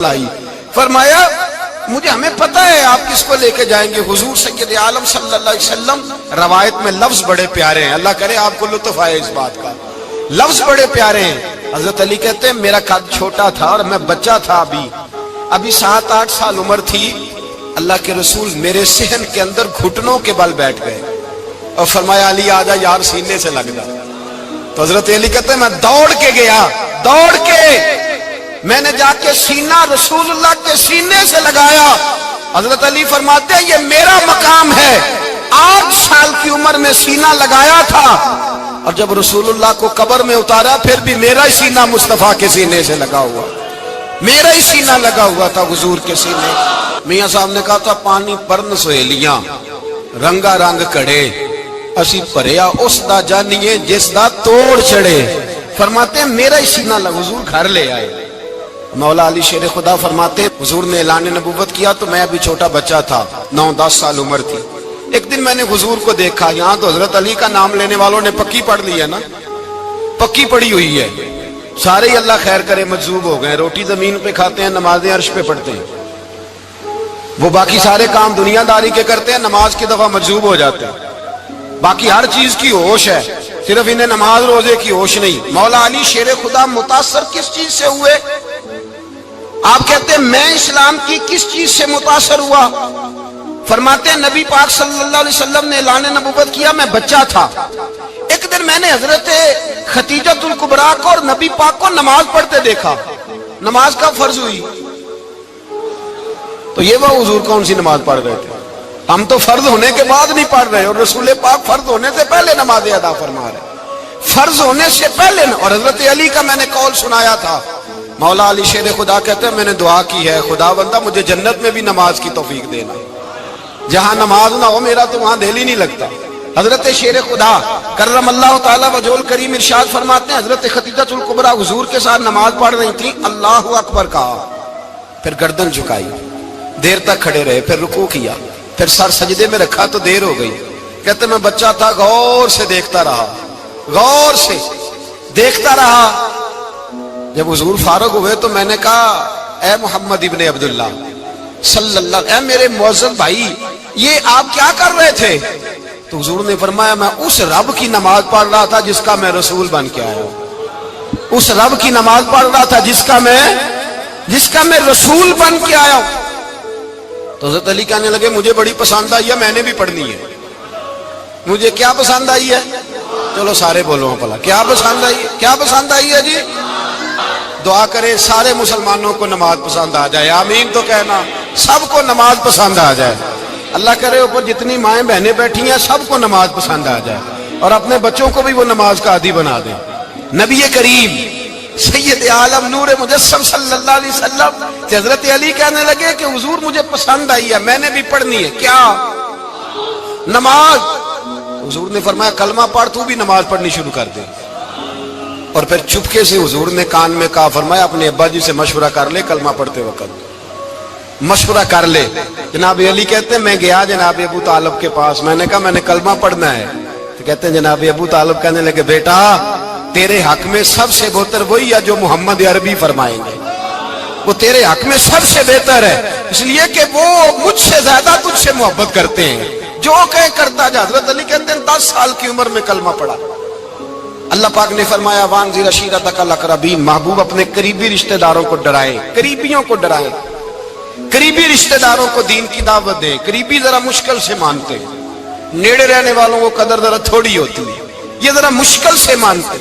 لائی. فرمایا مجھے ہمیں پتا ہے آپ کس کو لے کے جائیں گے. حضور سید عالم صلی اللہ علیہ وسلم. روایت میں لفظ بڑے پیارے ہیں, اللہ کرے آپ کو لطف آئے اس بات کا. لفظ بڑے پیارے ہیں. حضرت علی کہتے ہیں میرا قد چھوٹا تھا اور میں بچہ تھا, ابھی 7-8 سال عمر تھی. اللہ کے رسول میرے صحن کے اندر گھٹنوں کے بل بیٹھ گئے اور فرمایا علی آجا یار سینے سے لگ جا. تو حضرت علی کہتے ہیں میں دوڑ کے گیا, دوڑ کے میں نے جا کے سینہ رسول اللہ کے سینے سے لگایا. حضرت علی فرماتے ہیں یہ میرا مقام ہے. 8 سال کی عمر میں سینہ لگایا تھا اور جب رسول اللہ کو قبر میں اتارا پھر بھی میرا ہی سینہ مصطفیٰ کے سینے سے لگا ہوا, میرا ہی سینہ لگا ہوا تھا حضور کے سینے. میاں صاحب نے کہا تھا پانی پرن سہیلیاں رنگا رنگ کڑے اسی پریا اس دا جانیے جس دا توڑ چڑے. فرماتے ہیں میرا ہی سینہ لگا. حضور گھر لے آئے. مولا علی شیر خدا فرماتے حضور نے اعلان نبوت کیا تو میں ابھی چھوٹا بچہ تھا, 9-10 سال عمر تھی. ایک دن میں نے حضور کو دیکھا, یہاں تو حضرت علی کا نام لینے والوں نے پکی پڑھ لی ہے نا, پکی پڑھی ہوئی ہے. سارے ہی اللہ خیر کرے مجذوب ہو گئے. روٹی زمین پہ کھاتے ہیں, نمازیں عرش پہ پڑھتے ہیں. وہ باقی سارے کام دنیا داری کے کرتے ہیں, نماز کی دفعہ مجذوب ہو جاتے ہیں. باقی ہر چیز کی ہوش ہے, صرف انہیں نماز روزے کی ہوش نہیں. مولا علی شیر خدا متاثر کس چیز سے ہوئے؟ آپ کہتے ہیں میں اسلام کی کس چیز سے متاثر ہوا؟ فرماتے ہیں نبی پاک صلی اللہ علیہ وسلم نے اعلان نبوت کیا, میں بچہ تھا. ایک دن میں نے حضرت خدیجہ الکبریٰ کو اور نبی پاک کو نماز پڑھتے دیکھا. نماز کا فرض ہوئی تو یہ وہ حضور کون سی نماز پڑھ رہے تھے؟ ہم تو فرض ہونے کے بعد نہیں پڑھ رہے, اور رسول پاک فرض ہونے سے پہلے نماز ادا فرما رہے, فرض ہونے سے پہلے. اور حضرت علی کا میں نے قول سنایا تھا. مولا علی شیر خدا کہتے ہیں میں نے دعا کی ہے خدا بندہ مجھے جنت میں بھی نماز کی توفیق دینا, جہاں نماز نہ ہو میرا تو وہاں دل ہی نہیں لگتا. حضرت شیر خدا کرم اللہ تعالیٰ وجہہ کریم ارشاد فرماتے ہیں حضرت خدیجہ الکبریٰ حضور کے ساتھ نماز پڑھ رہی تھی, اللہ اکبر کہا, پھر گردن جھکائی, دیر تک کھڑے رہے, پھر رکوع کیا, پھر سر سجدے میں رکھا تو دیر ہو گئی. کہتے میں بچہ تھا, غور سے دیکھتا رہا, غور سے دیکھتا رہا. جب حضور فارغ ہوئے تو میں نے کہا اے محمد ابن عبداللہ صلی اللہ, اے میرے معزز بھائی یہ آپ کیا کر رہے تھے؟ تو حضور نے فرمایا میں اس رب کی نماز پڑھ رہا تھا جس کا میں رسول بن کے آیا ہوں, اس رب کی نماز پڑھ رہا تھا جس کا میں رسول بن کے آیا ہوں. تو حضرت علی کہنے لگے مجھے بڑی پسند آئی ہے, میں نے بھی پڑھنی ہے. مجھے کیا پسند آئی ہے؟ چلو سارے بولو پلا کیا پسند آئی ہے؟ کیا پسند آئی ہے جی؟ دعا کرے سارے مسلمانوں کو نماز پسند آ جائے, آمین تو کہنا, سب کو نماز پسند آ جائے. اللہ کرے اوپر جتنی مائیں بہنیں بیٹھی ہیں سب کو نماز پسند آ جائے, اور اپنے بچوں کو بھی وہ نماز کا عادی بنا دیں. نبی کریم سید عالم نور مجسم صلی اللہ علیہ وسلم حضرت علی کہنے لگے کہ حضور مجھے پسند آئی ہے, میں نے بھی پڑھنی ہے. کیا؟ نماز. حضور نے فرمایا کلمہ پڑھ, تو بھی نماز پڑھنی شروع کر دے. اور پھر چپکے سے حضور نے کان میں کہا, فرمایا اپنے ابا جی سے مشورہ کر لے کلمہ پڑھتے وقت, مشورہ کر لے. جناب علی کہتے ہیں میں گیا جناب ابو طالب کے پاس, میں نے کہا میں نے کلمہ پڑھنا ہے. تو کہتے ہیں جناب ابو طالب کہنے لگے بیٹا تیرے حق میں سب سے بہتر وہی ہے جو محمد عربی فرمائیں گے, وہ تیرے حق میں سب سے بہتر ہے, اس لیے کہ وہ مجھ سے زیادہ تجھ سے محبت کرتے ہیں, جو کہیں کرتا جا. حضرت علی کہتے ہیں 10 سال کی عمر میں کلمہ پڑھا. اللہ پاک نے فرمایا وانذر عشیرتک الاقربین, محبوب اپنے قریبی رشتہ داروں کو ڈرائیں, قریبیوں کو ڈرائیں, قریبی رشتہ داروں کو دین کی دعوت دیں. قریبی ذرا مشکل سے مانتے, نیڑے رہنے والوں کو قدر ذرا تھوڑی ہوتی ہے, یہ ذرا مشکل سے مانتے.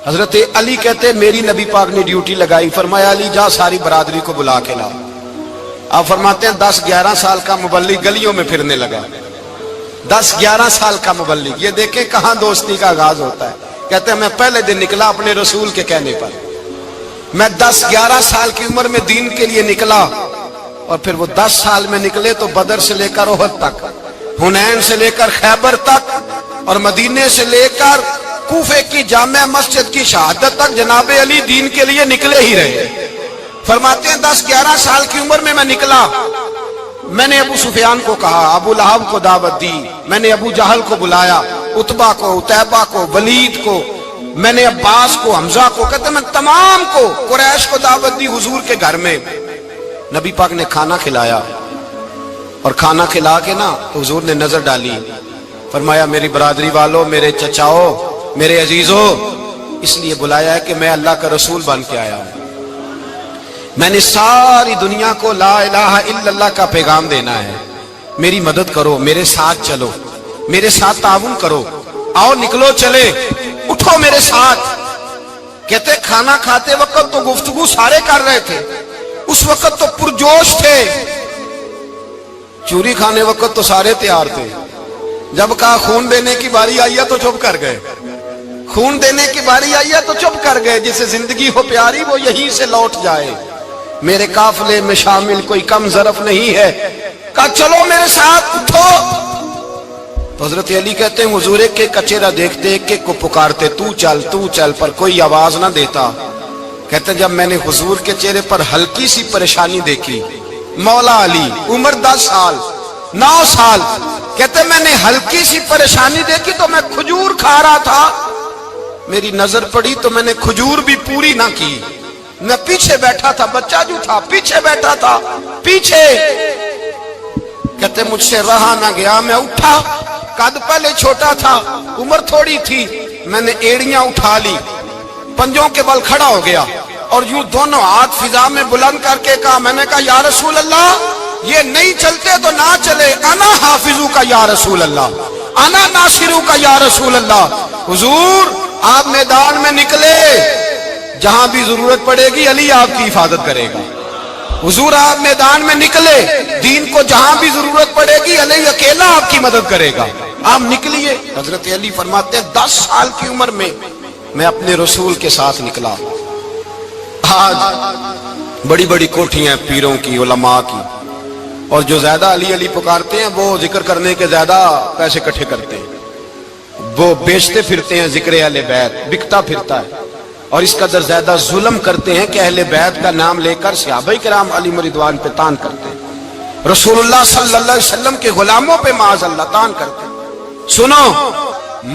حضرت علی کہتے ہیں میری نبی پاک نے ڈیوٹی لگائی, فرمایا علی جا ساری برادری کو بلا کے لا. آپ فرماتے ہیں 10-11 سال کا مبلغ گلیوں میں پھرنے لگا, 10-11 سال کا مبلغ. یہ دیکھیں کہاں دوستی کا آغاز ہوتا ہے. کہتے ہیں میں پہلے دن نکلا اپنے رسول کے کہنے پر, میں 10-11 سال کی عمر میں دین کے لیے نکلا, اور پھر وہ 10 سال میں نکلے تو بدر سے لے کر احد تک, حنین سے لے کر خیبر تک, اور مدینے سے لے کر کوفے کی جامع مسجد کی شہادت تک جناب علی دین کے لیے نکلے ہی رہے. فرماتے ہیں 10-11 سال کی عمر میں نکلا. میں نے ابو سفیان کو کہا, ابو لہب کو دعوت دی, میں نے ابو جہل کو بلایا, عتبہ کو, عتیبہ کو, ولید کو, میں نے عباس کو، حمزہ کو، کہتے میں تمام کو، قریش کو دعوت دی حضور کے گھر میں. نبی پاک نے کھانا کھلایا اور کھانا کھلا کے نا تو حضور نے نظر ڈالی، فرمایا میری برادری والوں، میرے چچاؤ، میرے عزیزوں، اس لیے بلایا ہے کہ میں اللہ کا رسول بن کے آیا ہوں. میں نے ساری دنیا کو لا الہ الا اللہ کا پیغام دینا ہے. میری مدد کرو، میرے ساتھ چلو، میرے ساتھ تعاون کرو، آؤ نکلو چلے، اٹھو میرے ساتھ. کہتے کھانا کھاتے وقت تو گفتگو سارے کر رہے تھے، اس وقت تو پرجوش تھے. چوری کھانے وقت تو سارے تیار تھے. جب کہا خون دینے کی باری آئی ہے تو چپ کر گئے. خون دینے کی باری آئی ہے تو چپ کر گئے. جسے زندگی ہو پیاری وہ یہیں سے لوٹ جائے. میرے قافلے میں شامل کوئی کم ظرف نہیں ہے. کہا چلو میرے ساتھ اٹھو. تو حضرت علی کہتے ہیں حضور ایک ایک کا چہرہ دیکھتے، ایک ایک کو پکارتے، تو چل، پر کوئی آواز نہ دیتا. کہتے ہیں جب میں نے حضور کے چہرے پر ہلکی سی پریشانی دیکھی، مولا علی عمر 10 سال 9 سال، کہتے میں نے ہلکی سی پریشانی دیکھی تو میں کھجور کھا رہا تھا، میری نظر پڑی تو میں نے کھجور بھی پوری نہ کی. میں پیچھے بیٹھا تھا، بچہ جو تھا پیچھے بیٹھا تھا، پیچھے. کہتے مجھ سے رہا نہ گیا، میں اٹھا. قد پہلے چھوٹا تھا، عمر تھوڑی تھی، میں نے ایڑیاں اٹھا لی، پنجوں کے بل کھڑا ہو گیا اور یوں دونوں ہاتھ فضا میں بلند کر کے کہا، میں نے کہا یا رسول اللہ یہ نہیں چلتے تو نہ چلے، انا حافظو کا یا رسول اللہ، انا ناصرو کا یا رسول اللہ. حضور آپ میدان میں نکلے، جہاں بھی ضرورت پڑے گی علی آپ کی حفاظت کرے گا. حضور آپ میدان میں نکلے، دین کو جہاں بھی ضرورت پڑے گی علی اکیلا آپ کی مدد کرے گا. آپ نکلیے. حضرت علی فرماتے ہیں 10 سال کی عمر میں میں اپنے رسول کے ساتھ نکلا. آج بڑی بڑی کوٹھیاں پیروں کی، علماء کی، اور جو زیادہ علی علی پکارتے ہیں وہ ذکر کرنے کے زیادہ پیسے اکٹھے کرتے ہیں، وہ بیچتے پھرتے ہیں ذکر اہل بیت، بکتا پھرتا ہے. اور اس قدر زیادہ ظلم کرتے ہیں کہ اہل بیت کا نام لے کر صحابہ کرام علی رضوان پہ تان کرتے ہیں، رسول اللہ صلی اللہ علیہ وسلم کے غلاموں پہ معاذ اللہ تان کرتے ہیں. سنو،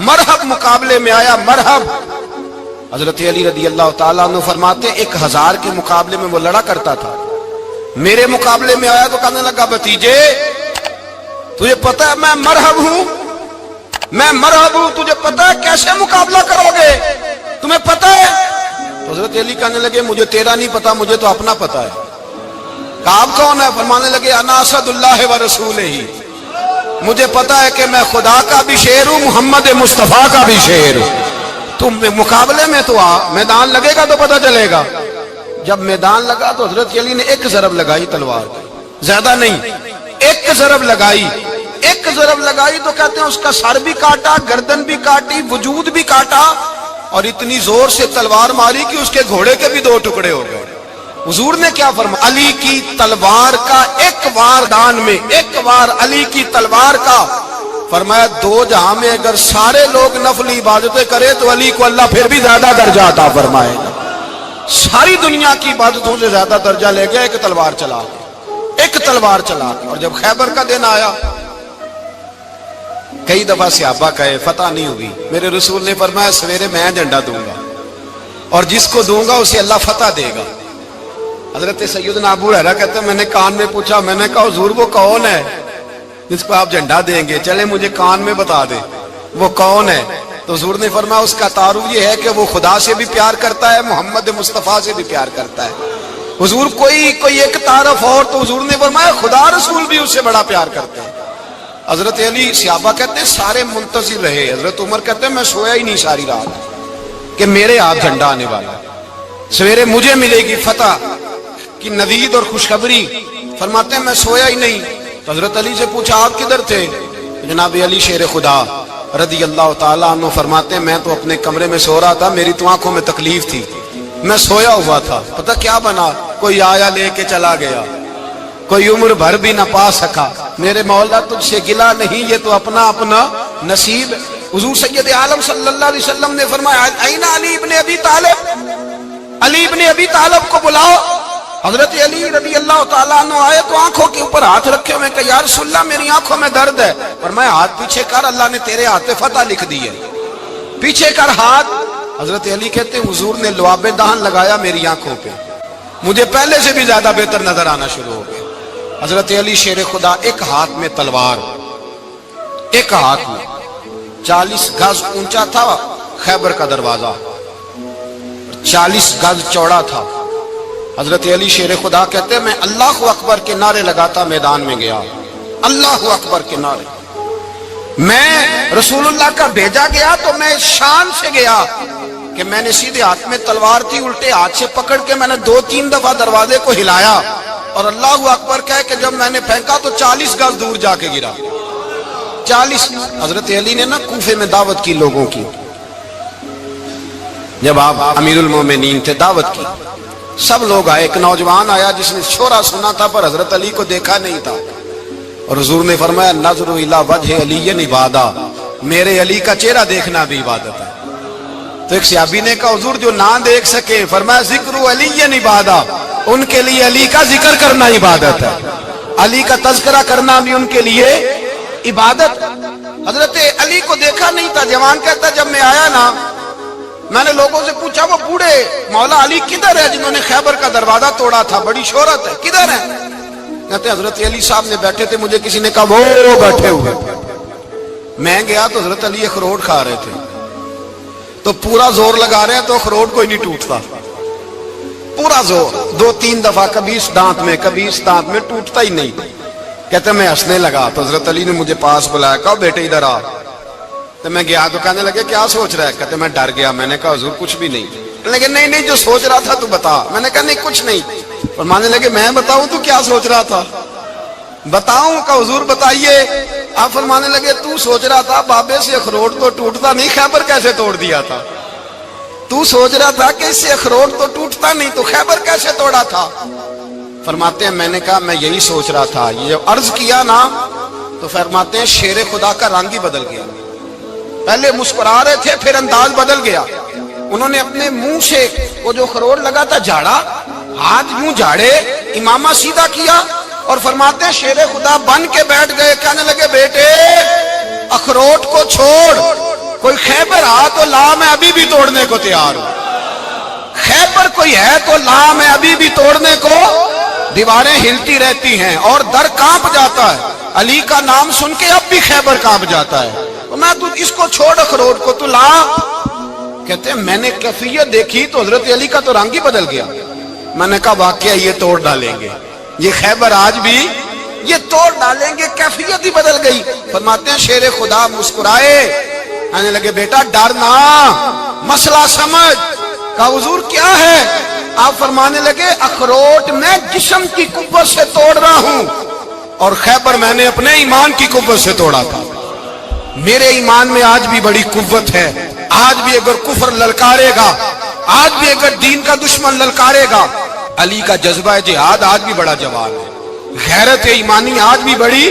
مرحب مقابلے میں آیا، مرحب. حضرت علی رضی اللہ تعالیٰ عنہ فرماتے 1000 کے مقابلے میں وہ لڑا کرتا تھا، میرے مقابلے میں آیا تو کہنے لگا بھتیجے تجھے پتہ ہے میں مرحب ہوں، میں مرحب ہوں، تجھے پتہ ہے کیسے مقابلہ کرو گے، تمہیں پتہ ہے؟ تو حضرت علی کہنے لگے مجھے تیرا نہیں پتا، مجھے تو اپنا پتا ہے. کہا آپ کون ہے؟ فرمانے لگے انا اسد اللہ و رسولہ، مجھے پتا ہے کہ میں خدا کا بھی شیر ہوں، محمد مصطفیٰ کا بھی شیر ہوں. تم مقابلے میں تو آ، میدان لگے گا تو پتہ چلے گا. جب میدان لگا تو حضرت علی نے ایک ضرب لگائی تلوار کی، زیادہ نہیں، ایک ضرب لگائی. ایک ضرب لگائی تو کہتے ہیں اس کا سر بھی کاٹا، گردن بھی کاٹی، وجود بھی کاٹا، اور اتنی زور سے تلوار ماری کہ اس کے گھوڑے کے بھی 2 ٹکڑے ہو گئے. حضور نے کیا فرمایا؟ علی کی تلوار کا ایک وار دان میں، ایک وار علی کی تلوار کا، فرمایا 2 جہاں میں اگر سارے لوگ نفل عبادتیں کرے تو علی کو اللہ پھر بھی زیادہ درجہ عطا فرمائے گا. ساری دنیا کی عبادتوں سے زیادہ درجہ لے گیا ایک تلوار چلا کے، ایک تلوار چلا کے. اور جب خیبر کا دن آیا، کئی دفعہ صحابہ کہے فتح نہیں ہوئی، میرے رسول نے فرمایا سویرے میں جھنڈا دوں گا اور جس کو دوں گا اسے اللہ فتح دے گا. حضرت سیدنا ابو ہریرہ کہتے ہیں میں نے کان میں پوچھا، میں نے کہا حضور وہ کون ہے جس کو آپ جھنڈا دیں گے؟ چلے مجھے کان میں بتا دے وہ کون ہے. تو حضور نے فرمایا اس کا تعارف یہ ہے کہ وہ خدا سے بھی پیار کرتا ہے، محمد مصطفیٰ سے بھی پیار کرتا ہے. حضور کوئی ایک تعارف اور، تو حضور نے فرمایا خدا رسول بھی اس سے بڑا پیار کرتے ہیں. حضرت علی، صحابہ کہتے ہیں سارے منتظر رہے. حضرت عمر کہتے ہیں میں سویا ہی نہیں ساری رات کہ میرے ہاتھ جھنڈا آنے والا، سویرے مجھے ملے گی فتح کی نوید اور خوشخبری. فرماتے ہیں میں سویا ہی نہیں. تو حضرت علی سے پوچھا آپ کدھر تھے؟ جناب علی شیر خدا رضی اللہ تعالیٰ عنہ فرماتے ہیں میں تو اپنے کمرے میں سو رہا تھا، میری تو آنکھوں میں تکلیف تھی، میں سویا ہوا تھا. پتہ کیا بنا؟ کوئی آیا لے کے چلا گیا، کوئی عمر بھر بھی نہ پا سکا. میرے مولا تجھ سے گلا نہیں، یہ تو اپنا اپنا نصیب. حضور سید عالم صلی اللہ علیہ وسلم نے فرمایا این علی ابن ابی طالب، علی ابن ابی طالب کو بلاؤ. حضرت علی رضی اللہ تعالیٰ عنہ آئے تو آنکھوں کے اوپر ہاتھ رکھے ہوئے کہ یا رسول اللہ میری آنکھوں میں درد ہے. فرمایا ہاتھ پیچھے کر، اللہ نے تیرے ہاتھ پہ فتح لکھ دی ہے. پیچھے کر ہاتھ. حضرت علی کہتے ہیں حضور نے لعاب دہن لگایا میری آنکھوں پہ، مجھے پہلے سے بھی زیادہ بہتر نظر آنا شروع ہو گیا۔ حضرت علی شیر خدا، ایک ہاتھ میں تلوار، ایک ہاتھ میں 40 گز اونچا تھا خیبر کا دروازہ، 40 گز چوڑا تھا۔ حضرت علی شیر خدا کہتے ہیں میں اللہ اکبر کے نعرے لگاتا میدان میں گیا، اللہ اکبر کے نعرے۔ میں رسول اللہ کا بھیجا گیا تو میں شان سے گیا کہ میں نے سیدھے ہاتھ میں تلوار تھی، الٹے ہاتھ سے پکڑ کے میں نے 2-3 دفعہ دروازے کو ہلایا اور اللہ اکبر کہہ کہ جب میں نے پھینکا تو 40 گز دور جا کے گرا۔ 40۔ حضرت علی نے نا کوفے میں دعوت کی لوگوں کی، جب آپ امیر المومنین تھے، دعوت کی، سب لوگ آئے۔ ایک نوجوان آیا جس نے شورا سنا تھا پر حضرت علی کو دیکھا نہیں تھا، اور حضور نے فرمایا نظر الی وجہ علی عبادہ، میرے علی کا چہرہ دیکھنا بھی عبادت ہے۔ تو ایک صحابی نے کہا حضور جو نہ دیکھ سکے، فرمایا ذکر علی عبادہ، ان کے لیے علی کا ذکر کرنا عبادت ہے، علی کا تذکرہ کرنا بھی ان کے لیے عبادت۔ حضرت علی کو دیکھا نہیں تھا۔ جوان کہتا جب میں آیا نا، میں نے لوگوں سے پوچھا وہ بوڑھے مولا علی کدھر ہے جنہوں نے خیبر کا دروازہ توڑا تھا، بڑی شہرت ہے، کدھر ہے؟ کہتے حضرت علی صاحب نے بیٹھے تھے، مجھے کسی نے کہا وہ بیٹھے ہوئے۔ میں گیا تو حضرت علی اخروٹ کھا رہے تھے، تو پورا زور لگا رہے ہیں تو اخروٹ کوئی نہیں ٹوٹتا، پورا زور 2-3 دفعہ، کبھی اس دانت میں کبھی اس دانت میں، ٹوٹتا ہی نہیں۔ کہتے میں ہنسنے لگا تو حضرت علی نے مجھے پاس بلایا، کہا بیٹے ادھر آ۔ تو میں گیا تو کہنے لگے کیا سوچ رہا ہے؟ کہتے میں ڈر گیا۔ میں نے کہا حضور کچھ بھی نہیں۔ لیکن نہیں جو سوچ رہا تھا تو بتا۔ میں نے کہا نہیں کچھ نہیں۔ فرمانے لگے میں بتاؤں تو کیا سوچ رہا تھا؟ بتاؤں؟ کہ حضور بتائیے۔ آپ فرمانے لگے تو سوچ رہا تھا بابے سے اخروٹ تو ٹوٹتا نہیں، خیبر کیسے توڑ دیا تھا؟ تو سوچ رہا تھا کہ اس سے اخروٹ تو ٹوٹتا نہیں، تو خیبر کیسے توڑا تھا؟ فرماتے ہیں میں نے کہا میں یہی سوچ رہا تھا۔ یہ عرض کیا نا تو فرماتے ہیں شیر خدا کا رنگ ہی بدل گیا، پہلے مسکرا رہے تھے پھر انداز بدل گیا۔ انہوں نے اپنے منہ سے وہ جو خروٹ لگا تھا جھاڑا، ہاتھ منہ جھاڑے، امامہ سیدھا کیا، اور فرماتے ہیں شیر خدا بن کے بیٹھ گئے۔ کہنے لگے بیٹے اخروٹ کو چھوڑ، کوئی خیبر آ تو لا، میں ابھی بھی توڑنے کو تیار ہوں۔ خیبر کوئی ہے تو لا، میں ابھی بھی توڑنے کو۔ دیواریں ہلتی رہتی ہیں اور در کانپ جاتا ہے، علی کا نام سن کے اب بھی خیبر کانپ جاتا ہے، تو میں تو اس کو چھوڑ اخروٹ کو تو لا۔ کہتے ہیں میں نے کیفیت دیکھی تو حضرت علی کا تو رنگ ہی بدل گیا۔ میں نے کہا واقعہ یہ توڑ ڈالیں گے، یہ خیبر آج بھی یہ توڑ ڈالیں گے، کیفیت ہی بدل گئی۔ فرماتے ہیں شیر خدا مسکرائے، کہنے لگے بیٹا ڈرنا، مسئلہ سمجھ۔ کہا حضور کیا ہے؟ آپ فرمانے لگے اخروٹ میں جسم کی قوت سے توڑ رہا ہوں، اور خیبر میں نے اپنے ایمان کی قوت سے توڑا تھا۔ میرے ایمان میں آج بھی بڑی قوت ہے، آج بھی اگر کفر للکارے گا، آج بھی اگر دین کا دشمن للکارے گا، علی کا جذبہ جہاد آج بھی بڑا جوان ہے، غیرت ایمانی آج بھی بڑی،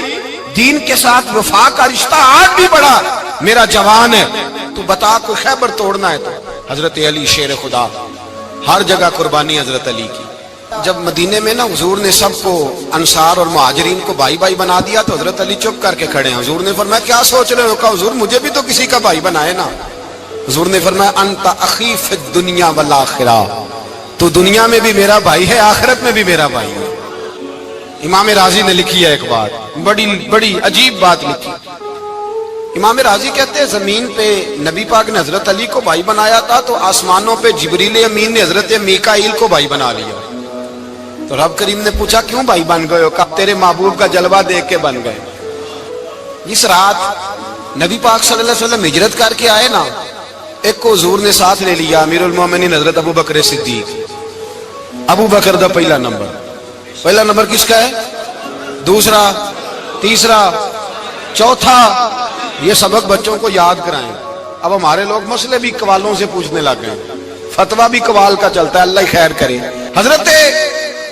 دین کے ساتھ وفا کا رشتہ آج بھی بڑا میرا جوان ہے۔ تو بتا کوئی خیبر توڑنا ہے تو حضرت علی شیر خدا، ہر جگہ قربانی حضرت علی کی۔ جب مدینے میں نا حضور نے سب کو انصار اور مہاجرین کو بھائی بھائی بنا دیا تو حضرت علی چپ کر کے کھڑے ہیں۔ حضور نے فرمایا کیا سوچ رہے ہو؟ کہا حضور مجھے بھی تو کسی کا بھائی بنائے نا۔ حضور نے فرمایا انت اخی فی الدنیا والآخرہ، تو دنیا میں بھی میرا بھائی ہے، آخرت میں بھی میرا بھائی ہے۔ امام راضی نے لکھی ہے ایک بات، بڑی عجیب بات لکھی۔ امام راضی کہتے ہیں زمین پہ نبی پاک نے حضرت علی کو بھائی بنایا تھا تو آسمانوں پہ جبریل امین نے حضرت میکائیل کو بھائی بنا لیا۔ تو رب کریم نے پوچھا کیوں بھائی بن گئے ہو؟ کہا تیرے محبوب کا جلوہ دیکھ کے بن گئے۔ اس رات نبی پاک صلی اللہ علیہ وسلم ہجرت کر کے آئے نا، ایک کو حضور نے ساتھ لے لیا، امیر المومنین حضرت ابو بکر صدیق۔ ابو بکر دا پہلا نمبر کس کا ہے؟ دوسرا، تیسرا، چوتھا، یہ سبق بچوں کو یاد کرائیں۔ اب ہمارے لوگ مسئلے بھی قوالوں سے پوچھنے لگ گئے، فتویٰ بھی قوال کا چلتا ہے، اللہ ہی خیر کرے۔ حضرت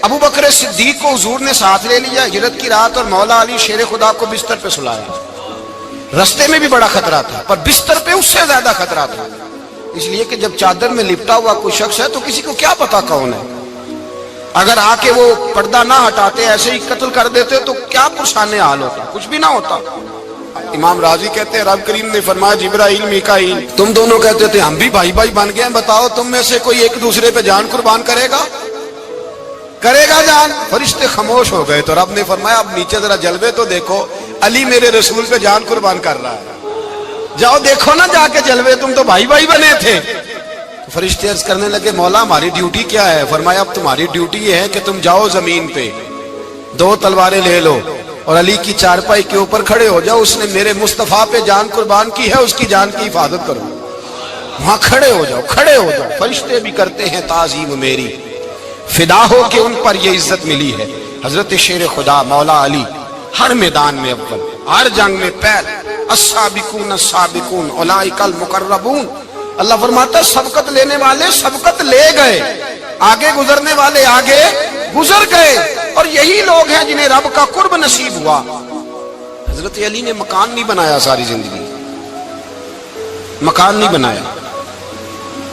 ابو بکر صدیق کو حضور نے ساتھ لے لیا ہجرت کی رات، اور مولا علی شیر خدا کو بستر پہ سلایا۔ رستے میں بھی بڑا خطرہ تھا پر بستر پہ اس سے زیادہ خطرہ تھا، اس لیے کہ جب چادر میں لپٹا ہوا کوئی شخص ہے تو کسی کو کیا پتا کون ہے، اگر آ کے وہ پردہ نہ ہٹاتے ایسے ہی قتل کر دیتے تو کیا پرسان حال ہوتا، کچھ بھی نہ ہوتا۔ امام راضی کہتے ہیں رب کریم نے فرمایا جبرائیل میکائیل تم دونوں کہتے تھے ہم بھی بھائی بھائی بن گئے ہیں، بتاؤ تم میں سے کوئی ایک دوسرے پہ جان قربان کرے گا جان؟ فرشتے خاموش ہو گئے تو رب نے فرمایا اب نیچے ذرا جلوے تو دیکھو، علی میرے رسول پہ جان قربان کر رہا ہے، جاؤ دیکھو نا جا کے جلوے، تم تو بھائی بھائی بنے تھے۔ تو فرشتے عرض کرنے لگے مولا ہماری ڈیوٹی کیا ہے؟ فرمایا اب تمہاری ڈیوٹی یہ ہے کہ تم جاؤ زمین پہ 2 تلواریں لے لو اور علی کی چارپائی کے اوپر کھڑے ہو جاؤ، اس نے میرے مصطفیٰ پہ جان قربان کی ہے، اس کی جان کی حفاظت کرو، وہاں کھڑے ہو جاؤ۔ فرشتے بھی کرتے ہیں تعظیم میری، فدا ہو کہ ان پر یہ عزت ملی ہے۔ حضرت شیر خدا مولا علی ہر میدان میں اول، ہر جنگ میں پہل، السابقون السابقون اولئک المقربون۔ اللہ فرماتا ہے سبقت لینے والے سبقت لے گئے، آگے گزرنے والے آگے گزر گئے، اور یہی لوگ ہیں جنہیں رب کا قرب نصیب ہوا۔ حضرت علی نے مکان نہیں بنایا، ساری زندگی مکان نہیں بنایا،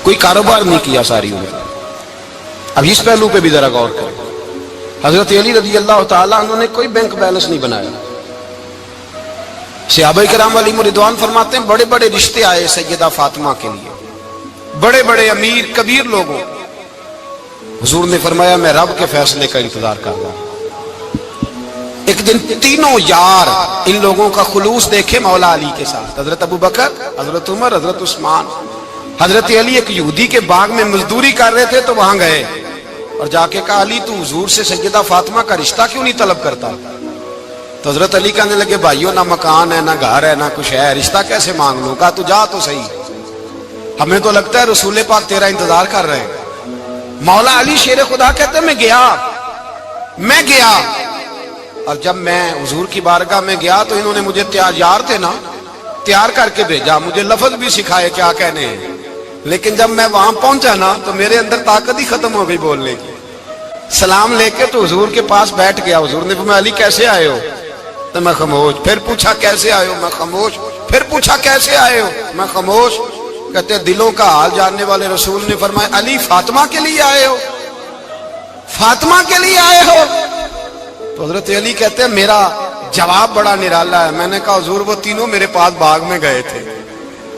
کوئی کاروبار نہیں کیا ساری عمر۔ اب اس پہلو پہ بھی ذرا غور کریں، حضرت علی رضی اللہ تعالیٰ عنہ نے کوئی بینک بیلنس نہیں بنایا۔ صحابہ کرام علیہم رضوان فرماتے ہیں بڑے بڑے رشتے آئے سیدہ فاطمہ کے لیے، بڑے بڑے امیر کبیر لوگوں، حضور نے فرمایا میں رب کے فیصلے کا انتظار کر رہا ہوں۔ ایک دن تینوں یار ان لوگوں کا خلوص دیکھے مولا علی کے ساتھ، حضرت ابو بکر، حضرت عمر، حضرت عثمان۔ حضرت علی ایک یہودی کے باغ میں مزدوری کر رہے تھے تو وہاں گئے اور جا کے کہا علی تو حضور سے سیدہ فاطمہ کا رشتہ کیوں نہیں طلب کرتا؟ تو حضرت علی کہنے لگے بھائیو نہ مکان ہے نہ گھر ہے نہ کچھ ہے، رشتہ کیسے مانگ لوں؟ کہا تو جا تو صحیح، ہمیں تو لگتا ہے رسول پاک تیرا انتظار کر رہے ہیں۔ مولا علی شیر خدا کہتے ہیں میں گیا اور جب میں حضور کی بارگاہ میں گیا تو انہوں نے مجھے تیار تھے نا، تیار کر کے بھیجا، مجھے لفظ بھی سکھائے کیا کہنے ہیں، لیکن جب میں وہاں پہنچا نا تو میرے اندر طاقت ہی ختم ہو گئی بولنے کی۔ سلام لے کے تو حضور کے پاس بیٹھ گیا، حضور نے فرمایا علی کیسے آئے ہو؟ تو میں خاموش، پھر پوچھا کیسے آئے ہو؟ میں خاموش، پھر پوچھا کیسے آئے ہو؟ میں خاموش۔ کہتے دلوں کا حال جاننے والے رسول نے فرمایا علی فاطمہ کے لیے آئے ہو؟ فاطمہ کے لیے آئے ہو؟ تو حضرت علی کہتے ہیں میرا جواب بڑا نرالا ہے۔ میں نے کہا حضور وہ تینوں میرے پاس باغ میں گئے تھے،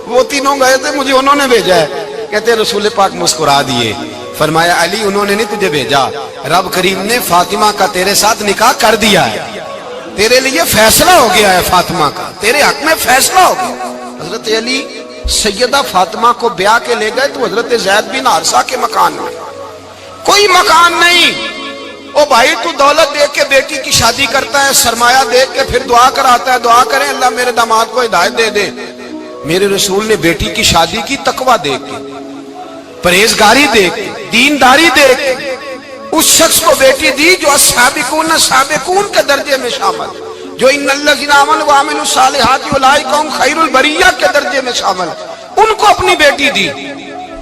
وہ تینوں گئے تھے، مجھے انہوں نے بھیجا ہے۔ کہتے رسول پاک مسکرا دیے، فرمایا علی انہوں نے نہیں تجھے بھیجا، رب کریم نے فاطمہ کا تیرے ساتھ نکاح کر دیا ہے، تیرے لیے فیصلہ ہو گیا ہے، فاطمہ کا تیرے حق میں فیصلہ ہو گیا۔ حضرت علی سیدہ فاطمہ کو بیاہ کے لے گئے تو حضرت زید بن حارثہ کے مکان میں کوئی مکان نہیں۔ او بھائی تو دولت دیکھ کے بیٹی کی شادی کرتا ہے، سرمایہ دیکھ کے پھر دعا کراتا ہے، دعا کریں اللہ میرے داماد کو ہدایت دے دے۔ میرے رسول نے بیٹی کی شادی کی تقوی دیکھ کے، پرہیزگاری دیکھ کے، دینداری دیکھ کے اس شخص کو بیٹی دی جو السابقون السابقون کے درجے میں شامل، جو ان الذین آمنوا وعملوا الصالحات اولئک هم خیر البریہ کے درجے میں شامل، ان کو اپنی بیٹی دی۔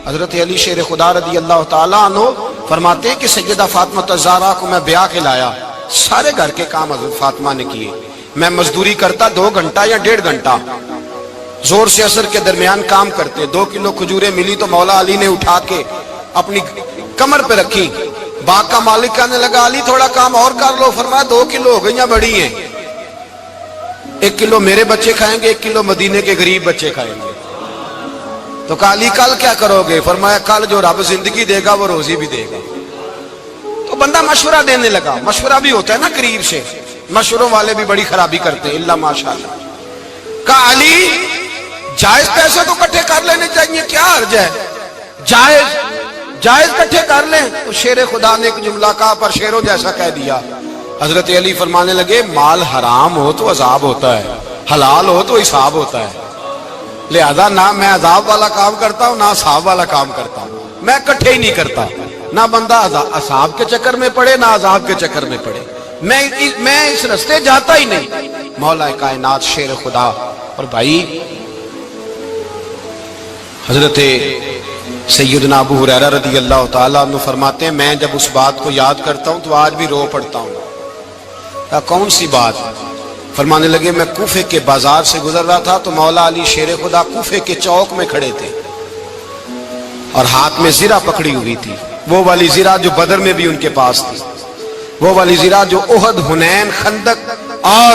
حضرت علی شیر خدا رضی اللہ تعالیٰ عنہ فرماتے ہیں کہ سیدہ فاطمہ الزہرا کو میں بیاہ کے لایا، سارے گھر کے کام حضرت فاطمہ نے کیے، میں مزدوری کرتا 2 گھنٹہ یا 1.5 گھنٹہ، زور سے عصر کے درمیان کام کرتے، 2 کلو کھجوریں ملی تو مولا علی نے اٹھا کے اپنی کمر پہ رکھی۔ باغ کا مالک کہنے لگا علی تھوڑا کام اور کر لو، فرمایا 2 کلو ہو گئیاں بڑی ہیں، 1 کلو میرے بچے کھائیں گے، 1 کلو مدینے کے غریب بچے کھائیں گے۔ تو کہا علی کل کیا کرو گے؟ فرمایا کل جو رب زندگی دے گا وہ روزی بھی دے گا۔ تو بندہ مشورہ دینے لگا، مشورہ بھی ہوتا ہے نا قریب سے، مشوروں والے بھی بڑی خرابی کرتے ہیں اللہ ماشاءاللہ۔ کہا علی جائز پیسے تو کٹھے کر لینے چاہیے، کیا حرج ہے، جائز کٹھے کر لیں۔ تو شیر خدا نے ایک جملہ کہا پر شیروں جیسا کہہ دیا۔ حضرت علی فرمانے لگے مال حرام ہو تو عذاب ہوتا ہے، حلال ہو تو حساب ہوتا ہے، لہذا نہ میں عذاب والا کام کرتا ہوں نہ حساب والا کام کرتا ہوں، میں کٹھے ہی نہیں کرتا، نہ بندہ حساب کے چکر میں پڑے نہ عذاب کے چکر میں پڑے، میں اس رستے جاتا ہی نہیں۔ مولا کائنات شیر خدا۔ اور بھائی حضرت سیدنا ابو ہریرہ رضی اللہ تعالیٰ عنہ فرماتے ہیں میں جب اس بات کو یاد کرتا ہوں تو آج بھی رو پڑتا ہوں۔ کون سی بات؟ فرمانے لگے میں کوفے کے بازار سے گزر رہا تھا تو مولا علی شیر خدا کوفے کے چوک میں کھڑے تھے اور ہاتھ میں زرہ پکڑی ہوئی تھی، وہ والی زرہ جو بدر میں بھی ان کے پاس تھی، وہ والی زرہ جو احد، حنین، خندق اور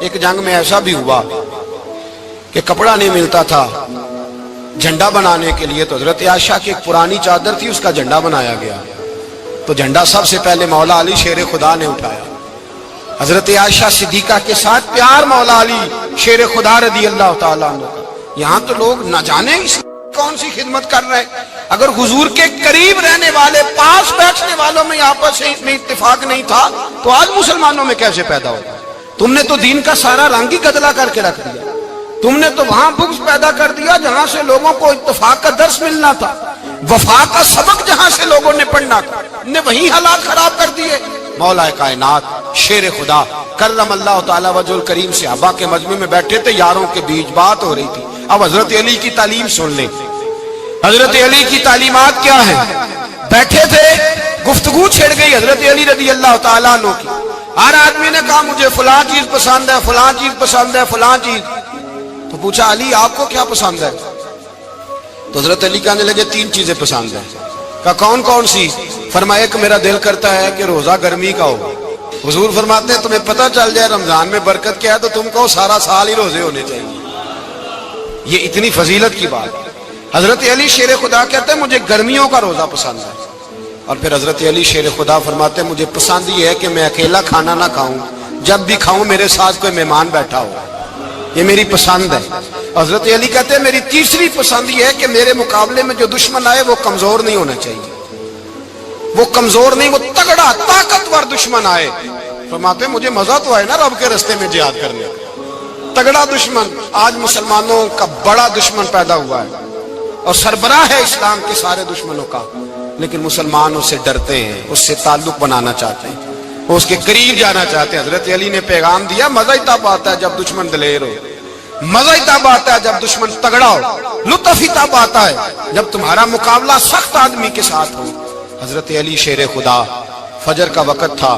ایک جنگ میں ایسا بھی ہوا کہ کپڑا نہیں ملتا تھا جھنڈا بنانے کے لیے، تو حضرت عائشہ کی ایک پرانی چادر تھی، اس کا جھنڈا بنایا گیا، تو جھنڈا سب سے پہلے مولا علی شیر خدا نے اٹھایا۔ حضرت عائشہ صدیقہ کے ساتھ پیار مولا علی شیر خدا رضی اللہ تعالیٰ عنہ کا۔ یہاں تو لوگ نہ جانے اس کون سی خدمت کر رہے ہیں۔ اگر حضور کے قریب رہنے والے، پاس بیٹھنے والوں میں آپس میں اتفاق نہیں تھا تو آج مسلمانوں میں کیسے پیدا ہوگا؟ تم نے تو دین کا سارا رنگ ہی گدلا کر کے رکھ دیا۔ تم نے تو وہاں بغض پیدا کر دیا جہاں سے لوگوں کو اتفاق کا درس ملنا تھا، وفا کا سبق جہاں سے لوگوں نے پڑھنا تھا، نے وہی حالات خراب کر دیے۔ مولا کائنات شیر خدا کرم اللہ تعالی وجہ الکریم صحابہ کے مجمع میں بیٹھے تھے، یاروں کے بیچ بات ہو رہی تھی۔ اب حضرت علی کی تعلیم سن لیں، حضرت علی کی تعلیمات کیا ہیں۔ بیٹھے تھے، گفتگو چھڑ گئی حضرت علی رضی اللہ تعالیٰ عنہ کی۔ ہر آدمی نے کہا مجھے فلاں چیز پسند ہے، فلاں چیز پسند ہے، فلاں چیز۔ تو پوچھا علی آپ کو کیا پسند ہے؟ تو حضرت علی کہنے لگے 3 چیزیں پسند ہیں۔ کہا کون کون سی؟ فرمایا کہ میرا دل کرتا ہے کہ روزہ گرمی کا ہو۔ حضور فرماتے ہیں تمہیں پتہ چل جائے رمضان میں برکت کیا ہے تو تم کو سارا سال ہی روزے ہونے چاہیے۔ یہ اتنی فضیلت کی بات۔ حضرت علی شیر خدا کہتے ہیں مجھے گرمیوں کا روزہ پسند ہے۔ اور پھر حضرت علی شیر خدا فرماتے ہیں مجھے پسند یہ ہے کہ میں اکیلا کھانا نہ کھاؤں، جب بھی کھاؤں میرے ساتھ کوئی مہمان بیٹھا ہو، یہ میری پسند ہے۔ حضرت علی کہتے ہیں میری تیسری پسند یہ ہے کہ میرے مقابلے میں جو دشمن آئے وہ کمزور نہیں ہونا چاہیے، وہ کمزور نہیں، وہ تگڑا طاقتور دشمن آئے۔ فرماتے ہیں مجھے مزہ تو آئے نا رب کے رستے میں جہاد کرنے کا۔ تگڑا دشمن، آج مسلمانوں کا بڑا دشمن پیدا ہوا ہے اور سربراہ ہے اسلام کے سارے دشمنوں کا، لیکن مسلمان اس سے ڈرتے ہیں، اس سے تعلق بنانا چاہتے ہیں، وہ اس کے قریب جانا چاہتے ہیں۔ حضرت علی نے پیغام دیا مزہ ہی تب آتا ہے جب دشمن دلیر ہو، مزہ ہی تب آتا ہے جب دشمن تگڑا ہو، لطف ہی تب آتا ہے جب تمہارا مقابلہ سخت آدمی کے ساتھ ہو۔ حضرت علی شیر خدا، فجر کا وقت تھا،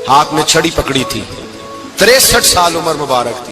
ہاتھ میں چھڑی پکڑی تھی، 63 سال عمر مبارک تھی۔